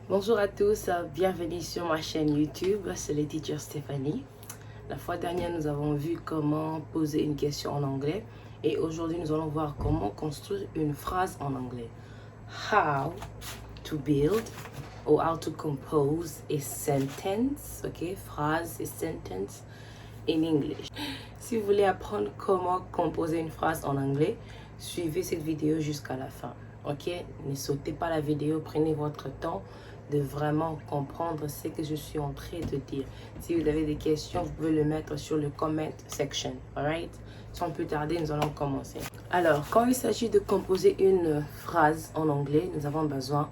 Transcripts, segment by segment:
Bonjour à tous, bienvenue sur ma chaîne YouTube, c'est le teacher Stéphanie. La fois dernière, nous avons vu comment poser une question en anglais et aujourd'hui, nous allons voir comment construire une phrase en anglais. How to build or how to compose a sentence, ok, phrase et sentence in English. Si vous voulez apprendre comment composer une phrase en anglais, suivez cette vidéo jusqu'à la fin, ok? Ne sautez pas la vidéo, prenez votre temps de vraiment comprendre ce que je suis en train de dire. Si vous avez des questions, vous pouvez le mettre sur le comment section, alright? Sans plus tarder, nous allons commencer. Alors, quand il s'agit de composer une phrase en anglais, nous avons besoin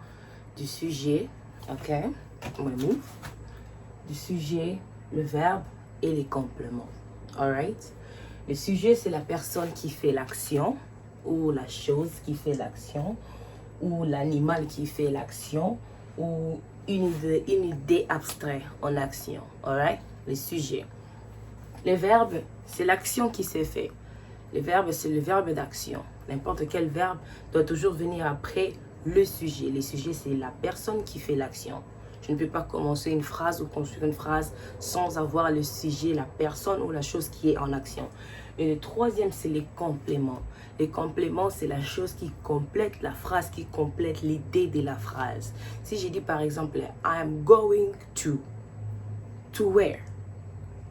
du sujet, ok? Move. Du sujet, le verbe et les compléments, alright? Le sujet, c'est la personne qui fait l'action, ou la chose qui fait l'action, ou l'animal qui fait l'action, ou une idée abstraite en action, alright? Le sujet. Le verbe, c'est l'action qui s'est fait. Le verbe, c'est le verbe d'action. N'importe quel verbe doit toujours venir après le sujet. Le sujet, c'est la personne qui fait l'action. Je ne peux pas commencer une phrase ou construire une phrase sans avoir le sujet, la personne ou la chose qui est en action. Et le troisième, c'est les compléments. Les compléments, c'est la chose qui complète la phrase, qui complète l'idée de la phrase. Si je dis par exemple, I'm going to where?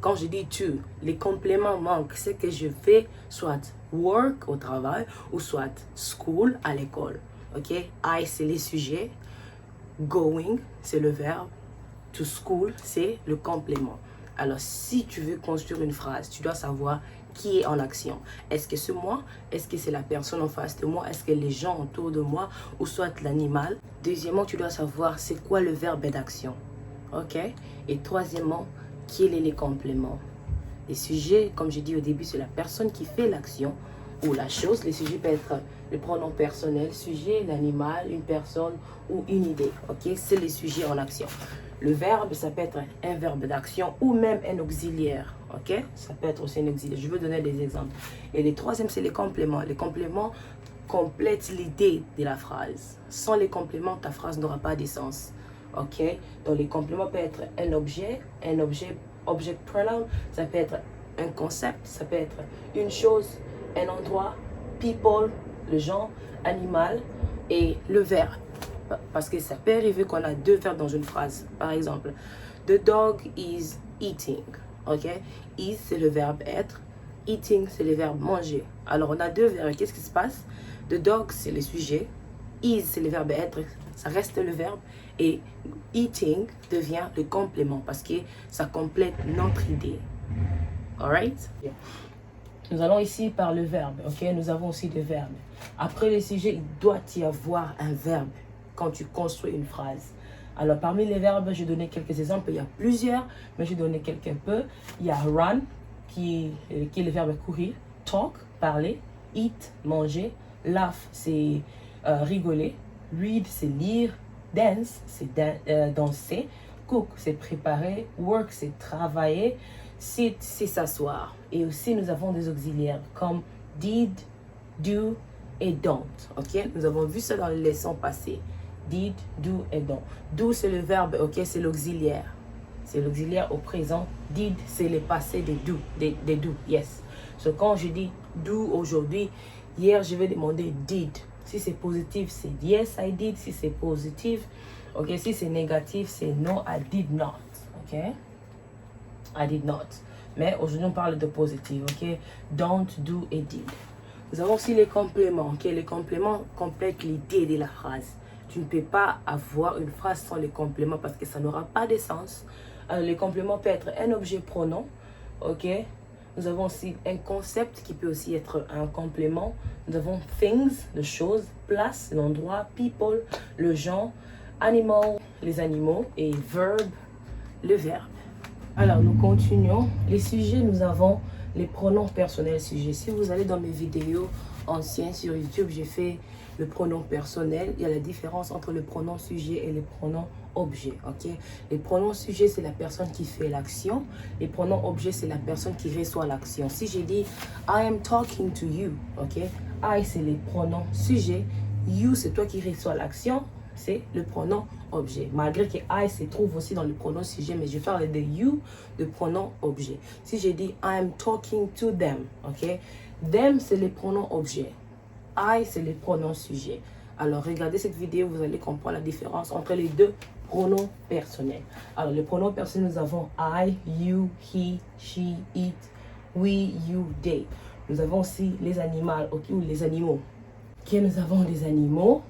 Quand je dis to, les compléments manquent. C'est que je vais soit work au travail ou soit school à l'école. Ok? I, c'est les sujets. Going, c'est le verbe. To school, c'est le complément. Alors, si tu veux construire une phrase, tu dois savoir qui est en action. Est-ce que c'est moi? Est-ce que c'est la personne en face de moi? Est-ce que les gens autour de moi? Ou soit l'animal? Deuxièmement, tu dois savoir c'est quoi le verbe d'action. Ok? Et troisièmement, quels sont les compléments? Les sujets, comme j'ai dit au début, c'est la personne qui fait l'action ou la chose. Les sujets peuvent être le pronom personnel, sujet, l'animal, une personne ou une idée. Ok? C'est les sujets en action. Le verbe, ça peut être un verbe d'action ou même un auxiliaire. Ok? Ça peut être aussi un auxiliaire. Je vais donner des exemples. Et le troisième, c'est les compléments. Les compléments complètent l'idée de la phrase. Sans les compléments, ta phrase n'aura pas de sens. Ok? Donc, les compléments peuvent être un objet object pronoun, ça peut être un concept, ça peut être une chose, un endroit, people, le genre, animal et le verbe. Parce que ça peut arriver qu'on a deux verbes dans une phrase. Par exemple, the dog is eating. Ok? Is, c'est le verbe être. Eating, c'est le verbe manger. Alors, on a deux verbes. Qu'est-ce qui se passe? The dog, c'est le sujet. Is, c'est le verbe être. Ça reste le verbe. Et eating devient le complément parce que ça complète notre idée. Alright? Nous allons ici par le verbe. Ok? Nous avons aussi des verbes. Après le sujet, il doit y avoir un verbe quand tu construis une phrase. Alors, parmi les verbes, je vais donner quelques exemples. Il y a plusieurs, mais je vais donner quelques peu. Il y a run, qui est le verbe courir. Talk, parler. Eat, manger. Laugh, c'est rigoler. Read, c'est lire. Dance, c'est danser. Cook, c'est préparer. Work, c'est travailler. Sit, c'est s'asseoir. Et aussi, nous avons des auxiliaires comme did, do et don't. Ok? Nous avons vu ça dans les leçons passées. Did, do et don't. Do, c'est le verbe, ok? C'est l'auxiliaire. C'est l'auxiliaire au présent. Did, c'est le passé des do. Des do, yes. So, quand je dis do aujourd'hui, hier, je vais demander did. Si c'est positif, c'est yes, I did. Si c'est positif, ok. Si c'est négatif, c'est no, I did not. Ok. I did not. Mais aujourd'hui, on parle de positif, ok. Don't, do et did. Nous avons aussi les compléments, ok. Les compléments complètent l'idée de la phrase. Tu ne peux pas avoir une phrase sans les compléments parce que ça n'aura pas de sens. Alors, les compléments peuvent être un objet pronom, ok. Nous avons aussi un concept qui peut aussi être un complément. Nous avons things, les choses, place, l'endroit, people, le genre, animal, les animaux et verb, le verbe. Alors, nous continuons. Les sujets, nous avons les pronoms personnels sujets. Si vous allez dans mes vidéos anciennes sur YouTube, j'ai fait le pronom personnel. Il y a la différence entre le pronom sujet et le pronom objet, ok? Les pronoms sujet, c'est la personne qui fait l'action. Les pronoms objet, c'est la personne qui reçoit l'action. Si j'ai dit I am talking to you, ok? I, c'est les pronoms sujet. You, c'est toi qui reçois l'action. c'est le pronom objet. Malgré que I se trouve aussi dans le pronom sujet, mais je parle de you, de pronom objet. Si je dis I'm talking to them, ok? Them, c'est le pronom objet. I, c'est le pronom sujet. Alors, regardez cette vidéo, vous allez comprendre la différence entre les deux pronoms personnels. Alors, le pronom personnel, nous avons I, you, he, she, it, we, you, they. Nous avons aussi les animaux, ok, ou les animaux. Ok, nous avons des animaux.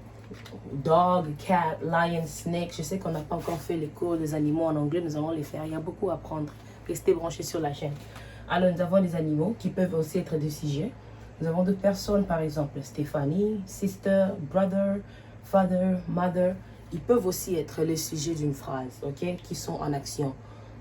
Dog, cat, lion, snake. Je sais qu'on n'a pas encore fait les cours des animaux en anglais. Nous allons les faire. Il y a beaucoup à apprendre. Restez branchés sur la chaîne. Alors, nous avons des animaux qui peuvent aussi être des sujets. Nous avons deux personnes, par exemple, Stéphanie, sister, brother, father, mother. Ils peuvent aussi être les sujets d'une phrase, ok, qui sont en action.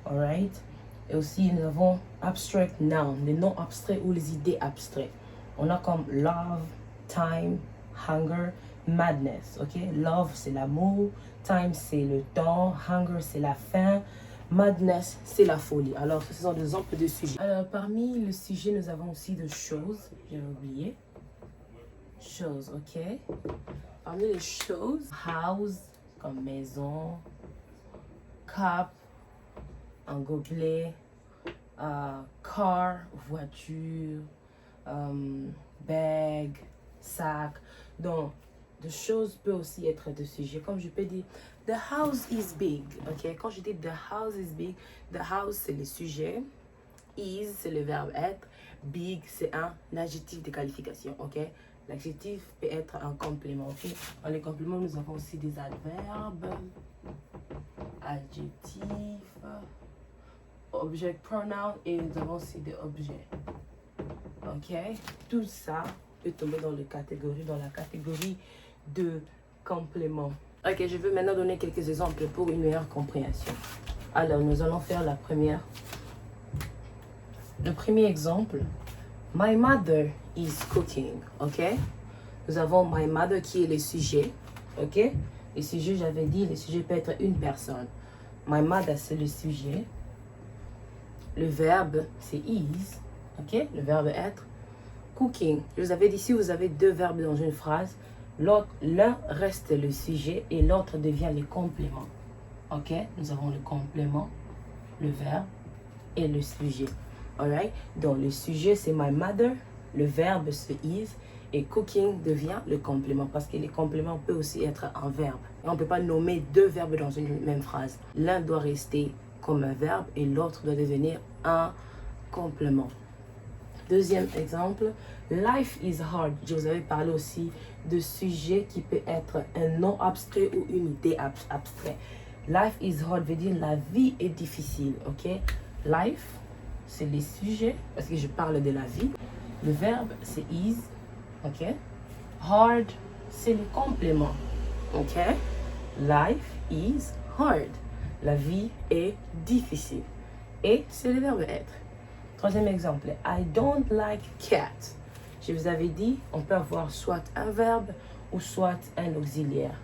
Alright? Et aussi, nous avons abstract noun, les noms abstraits ou les idées abstraites. On a comme love, time, hunger, madness, ok? Love, c'est l'amour. Time, c'est le temps. Hunger, c'est la faim. Madness, c'est la folie. Alors, ce sont des exemples de sujets. Alors, parmi les sujets, nous avons aussi des choses. J'ai oublié. Choses, ok? Parmi les choses, house, comme maison. Cup, un gobelet. Car, voiture. Bag, sac. Donc, de choses peut aussi être de sujets. Comme je peux dire, the house is big. Ok, quand je dis the house is big, the house c'est le sujet, is c'est le verbe être, big c'est un adjectif de qualification. Ok, l'adjectif peut être un complément. Ok, dans les compléments nous avons aussi des adverbes, adjectifs, object pronoun et nous avons aussi des objets. Ok, tout ça peut tomber dans la catégorie de compléments. Ok, je veux maintenant donner quelques exemples pour une meilleure compréhension. Alors, nous allons faire le premier exemple. My mother is cooking. Ok, nous avons my mother qui est le sujet. Ok, le sujet, j'avais dit, le sujet peut être une personne. My mother, c'est le sujet. Le verbe, c'est is. Ok, le verbe être. Cooking, je vous avais dit, si vous avez deux verbes dans une phrase, l'un reste le sujet et l'autre devient le complément. Ok, nous avons le complément, le verbe et le sujet. Alright, donc le sujet c'est my mother, le verbe c'est is et cooking devient le complément parce que les compléments peuvent aussi être un verbe. Et on ne peut pas nommer deux verbes dans une même phrase. L'un doit rester comme un verbe et l'autre doit devenir un complément. Deuxième exemple, life is hard. Je vous avais parlé aussi de sujet qui peut être un nom abstrait ou une idée abstraite. Life is hard veut dire la vie est difficile. Ok, life c'est les sujets parce que je parle de la vie. Le verbe c'est is. Ok, hard c'est le complément. Ok, life is hard. La vie est difficile et c'est le verbe être. Troisième exemple, I don't like cats. Je vous avais dit, on peut avoir soit un verbe ou soit un auxiliaire.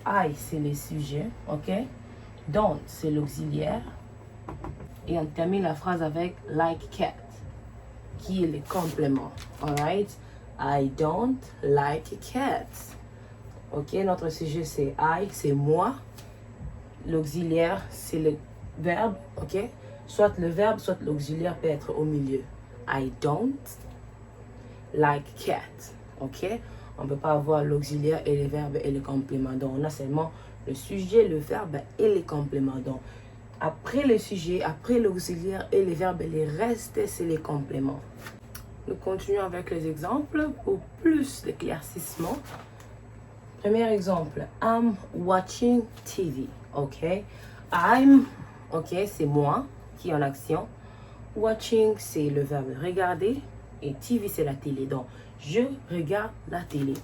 I, c'est le sujet, ok? Don't, c'est l'auxiliaire. Et on termine la phrase avec like cat, qui est le complément. Alright? I don't like cats. Ok, notre sujet c'est I, c'est moi. L'auxiliaire, c'est le verbe, ok? Soit le verbe, soit l'auxiliaire peut être au milieu. I don't like cat. Ok? On ne peut pas avoir l'auxiliaire et le verbe et le complément. Donc, on a seulement le sujet, le verbe et les compléments. Donc, après le sujet, après l'auxiliaire et les verbes, les restes, c'est les compléments. Nous continuons avec les exemples pour plus d'éclaircissement. Premier exemple, I'm watching TV. Ok? I'm, ok, c'est moi qui est en action. Watching, c'est le verbe regarder. Et TV, c'est la télé. Donc, je regarde la télé.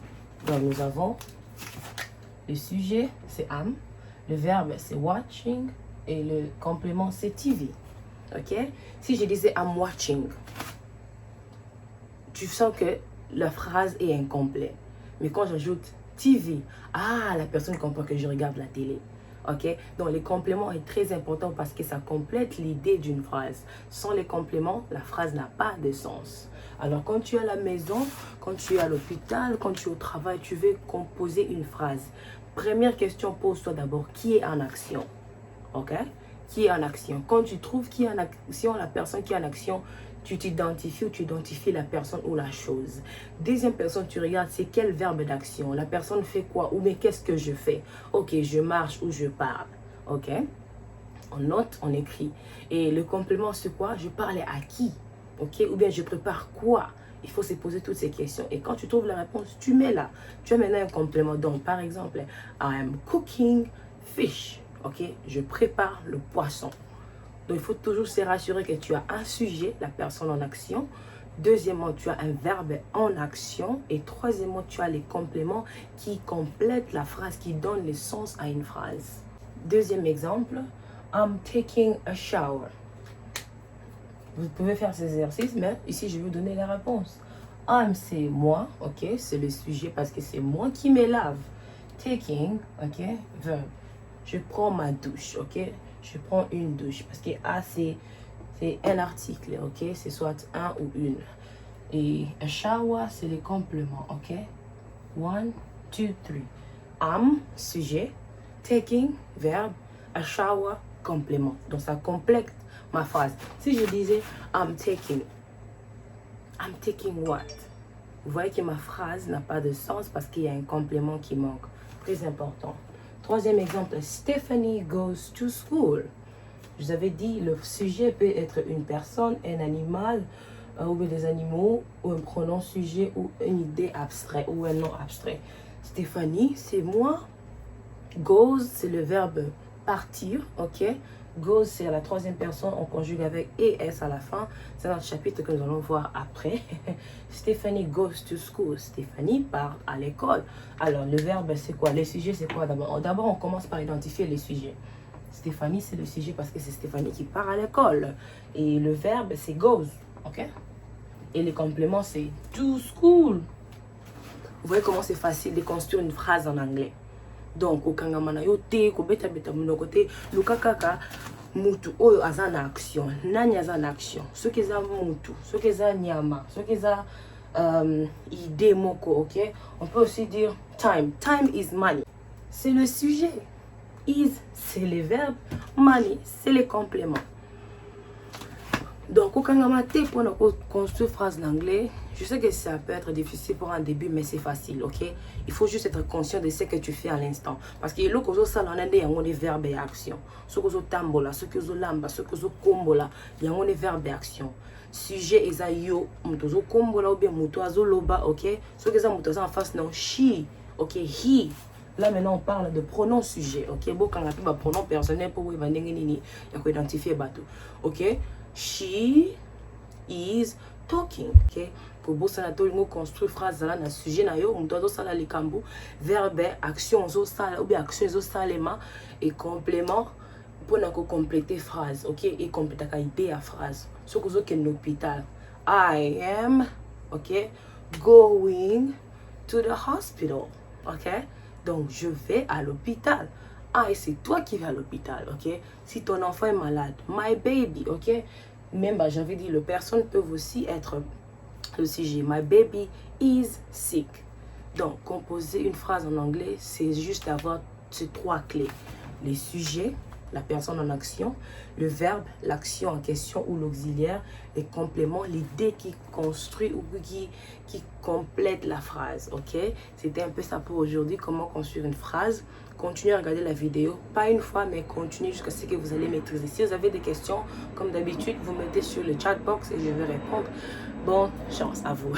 Donc, nous avons le sujet, c'est am. Le verbe, c'est watching. Et le complément, c'est TV. Ok? Si je disais I'm watching, tu sens que la phrase est incomplète. Mais quand j'ajoute TV, la personne comprend que je regarde la télé. Ok? Donc, les compléments est très important parce que ça complète l'idée d'une phrase. Sans les compléments, la phrase n'a pas de sens. Alors, quand tu es à la maison, quand tu es à l'hôpital, quand tu es au travail, tu veux composer une phrase. Première question, pose-toi d'abord qui est en action. Ok? Qui est en action. Quand tu trouves qui est en action, la personne qui est en action, tu t'identifies ou tu identifies la personne ou la chose. Deuxième personne, tu regardes c'est quel verbe d'action. La personne fait quoi ou mais qu'est-ce que je fais? Ok, je marche ou je parle. Ok? On note, on écrit. Et le complément, c'est quoi? Je parle à qui? Ok? Ou bien je prépare quoi? Il faut se poser toutes ces questions. Et quand tu trouves la réponse, tu mets là. Tu as maintenant un complément. Donc, par exemple, I am cooking fish. Ok? Je prépare le poisson. Donc, il faut toujours se rassurer que tu as un sujet, la personne en action. Deuxièmement, tu as un verbe en action. Et troisièmement, tu as les compléments qui complètent la phrase, qui donnent le sens à une phrase. Deuxième exemple, I'm taking a shower. Vous pouvez faire ces exercices, mais ici, je vais vous donner la réponse. I'm, c'est moi, ok? C'est le sujet parce que c'est moi qui me lave. Taking, ok? Verbe. Je prends ma douche, ok? Je prends une douche. Parce que A, c'est un article, ok? C'est soit un ou une. Et a shower, c'est les compléments, ok? 1, 2, 3. I'm, sujet. Taking, verbe. A shower, complément. Donc, ça complète ma phrase. Si je disais I'm taking what? Vous voyez que ma phrase n'a pas de sens parce qu'il y a un complément qui manque. Très important. Troisième exemple, Stephanie goes to school. Je vous avais dit, le sujet peut être une personne, un animal, ou des animaux, ou un pronom sujet, ou une idée abstraite, ou un nom abstrait. Stephanie, c'est moi. Goes, c'est le verbe partir, ok? Goes, c'est la troisième personne, on conjugue avec ES à la fin. C'est notre chapitre que nous allons voir après. Stephanie goes to school. Stéphanie part à l'école. Alors, le verbe, c'est quoi? Les sujets, c'est quoi d'abord? D'abord, on commence par identifier les sujets. Stéphanie, c'est le sujet parce que c'est Stéphanie qui part à l'école. Et le verbe, c'est goes, ok? Et les compléments, c'est to school. Vous voyez comment c'est facile de construire une phrase en anglais. Donc, okangamana yo te, ko beta beta munoko te, lukakaka mutu oyo aza na action, nani aza na action, soki eza mutu, soki eza nyama, soki eza idée moko, ok? On peut aussi dire time. Time is money. C'est le sujet. Is, c'est les verbes. Money, c'est les compléments. Donc, okangamate pour construire phrase d'anglais, je sais que ça peut être difficile pour un début, mais c'est facile, ok? Il faut juste être conscient de ce que tu fais à l'instant. Parce que le kozo sala on a des verbes et actions. Ce kozo tambola, ce kozo lamba, ce kozo kombola, il y a des verbes et actions. Sujet eza yo, mutozo kombola ou bien mutozo loba, ok? Ce que ça mutozo en face non she, ok? He. Là maintenant on parle de pronom sujet, ok? Bon quand on a pronom personnel pour vous il y a identifier bateau, ok? She is talking, ok? Pour bosser na to construire phrase là na sujet na yo, on doit ça la likambu, verbe, action zo ça ou bien action zo salema et complément pour na compléter phrase, ok? Et compléter ka idée à phrase. Ce que zo ken l'hôpital. I am, ok? Going to the hospital, ok? Donc je vais à l'hôpital. Ah, et c'est toi qui vas à l'hôpital, ok? Si ton enfant est malade, my baby, ok? Même, j'avais dit, les personnes peuvent aussi être le sujet. My baby is sick. Donc, composer une phrase en anglais, c'est juste avoir ces trois clés. Les sujets, la personne en action, le verbe, l'action en question ou l'auxiliaire, les compléments, l'idée qui construit ou qui complète la phrase, ok? C'était un peu ça pour aujourd'hui, comment construire une phrase. Continuez à regarder la vidéo, pas une fois, mais continuez jusqu'à ce que vous allez maîtriser. Si vous avez des questions, comme d'habitude, vous mettez sur le chat box et je vais répondre. Bonne chance à vous.